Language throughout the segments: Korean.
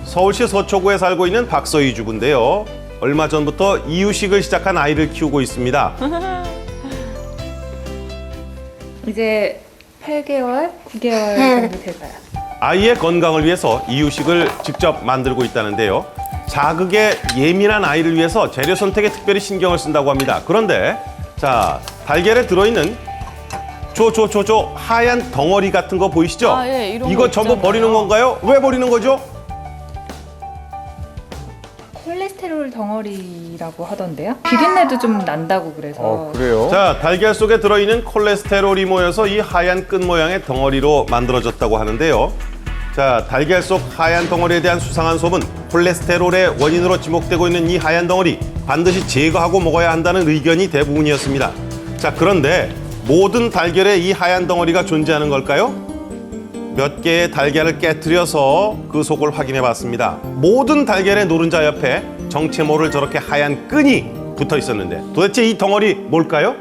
서울시 서초구에 살고 있는 박서희 주부인데요. 얼마 전부터 이유식을 시작한 아이를 키우고 있습니다. 이제 8개월, 9개월 정도 될까요? 아이의 건강을 위해서 이유식을 직접 만들고 있다는데요. 자극에 예민한 아이를 위해서 재료 선택에 특별히 신경을 쓴다고 합니다. 그런데 자, 달걀에 들어있는 하얀 덩어리 같은 거 보이시죠? 아, 예, 이런 이거 거 전부 있잖아요. 버리는 건가요? 왜 버리는 거죠? 콜레스테롤 덩어리라고 하던데요? 비린내도 좀 난다고 그래서. 그래요? 자, 달걀 속에 들어있는 콜레스테롤이 모여서 이 하얀 끈 모양의 덩어리로 만들어졌다고 하는데요. 자, 달걀 속 하얀 덩어리에 대한 수상한 소문, 콜레스테롤의 원인으로 지목되고 있는 이 하얀 덩어리 반드시 제거하고 먹어야 한다는 의견이 대부분이었습니다. 자, 그런데 모든 달걀에 이 하얀 덩어리가 존재하는 걸까요? 몇 개의 달걀을 깨트려서 그 속을 확인해 봤습니다. 모든 달걀의 노른자 옆에 정체 모를 저렇게 하얀 끈이 붙어 있었는데 도대체 이 덩어리 뭘까요?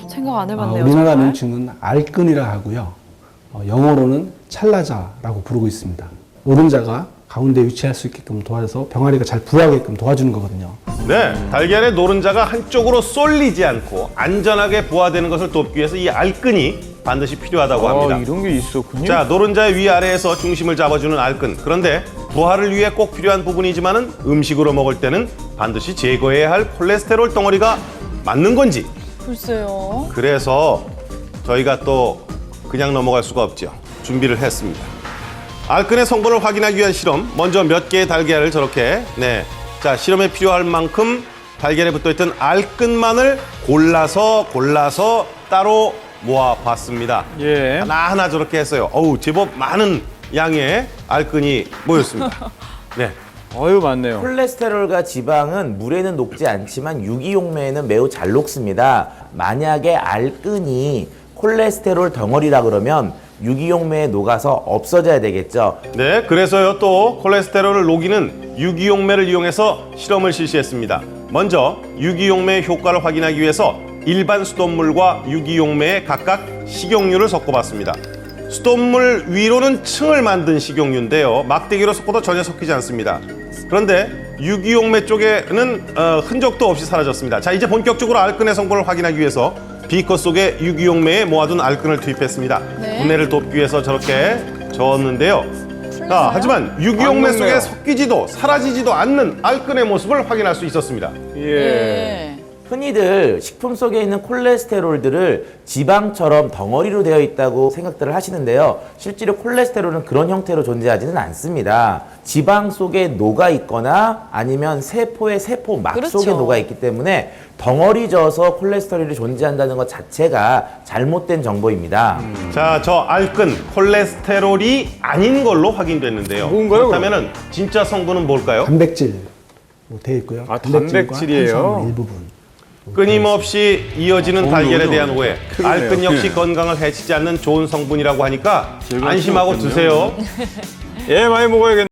생각 안 해봤네요. 우리나라 정말. 명칭은 알끈이라 하고요. 영어로는 찰나자라고 부르고 있습니다. 노른자가 가운데 위치할 수 있게끔 도와서 병아리가 잘 부화하게끔 도와주는 거거든요. 네, 달걀의 노른자가 한쪽으로 쏠리지 않고 안전하게 부화되는 것을 돕기 위해서 이 알끈이 반드시 필요하다고 합니다. 이런 게 있었군요. 자, 노른자의 위아래에서 중심을 잡아주는 알끈. 그런데 부화를 위해 꼭 필요한 부분이지만은 음식으로 먹을 때는 반드시 제거해야 할 콜레스테롤 덩어리가 맞는 건지. 글쎄요. 그래서 저희가 또 그냥 넘어갈 수가 없죠. 준비를 했습니다. 알끈의 성분을 확인하기 위한 실험. 먼저 몇 개의 달걀을 저렇게 자, 실험에 필요할 만큼 달걀에 붙어있던 알끈만을 골라서 따로 모아봤습니다. 예. 하나하나 저렇게 했어요. 어우, 제법 많은 양의 알끈이 모였습니다. 네. 맞네요. 콜레스테롤과 지방은 물에는 녹지 않지만 유기용매에는 매우 잘 녹습니다. 만약에 알끈이 콜레스테롤 덩어리라 그러면 유기용매에 녹아서 없어져야 되겠죠. 네, 그래서요 또 콜레스테롤을 녹이는 유기용매를 이용해서 실험을 실시했습니다. 먼저 유기용매의 효과를 확인하기 위해서 일반 수돗물과 유기용매에 각각 식용유를 섞어봤습니다. 수돗물 위로는 층을 만든 식용유인데요. 막대기로 섞어도 전혀 섞이지 않습니다. 그런데 유기용매 쪽에는 흔적도 없이 사라졌습니다. 자, 이제 본격적으로 알끈의 성분을 확인하기 위해서 비커 속에 유기용매에 모아둔 알끈을 투입했습니다. 네. 분해를 돕기 위해서 저렇게 저었는데요. 자, 하지만 유기용매 속에 녹네요. 섞이지도 사라지지도 않는 알끈의 모습을 확인할 수 있었습니다. 예. 흔히들 식품 속에 있는 콜레스테롤들을 지방처럼 덩어리로 되어 있다고 생각들을 하시는데요. 실제로 콜레스테롤은 그런 형태로 존재하지는 않습니다. 지방 속에 녹아 있거나 아니면 세포의 세포막 그렇죠. 속에 녹아 있기 때문에 덩어리져서 콜레스테롤이 존재한다는 것 자체가 잘못된 정보입니다. 자, 저 알끈 콜레스테롤이 아닌 걸로 확인됐는데요. 뭔가요, 그렇다면 진짜 성분은 뭘까요? 단백질 되어 있고요. 단백질이에요? 탄수화물 일부분. 끊임없이 이어지는 달걀에 대한 오해. 크네요. 알끈 역시 건강을 해치지 않는 좋은 성분이라고 하니까 즐거울 안심하고 수 없겠네요. 드세요. 많이 먹어야겠네요.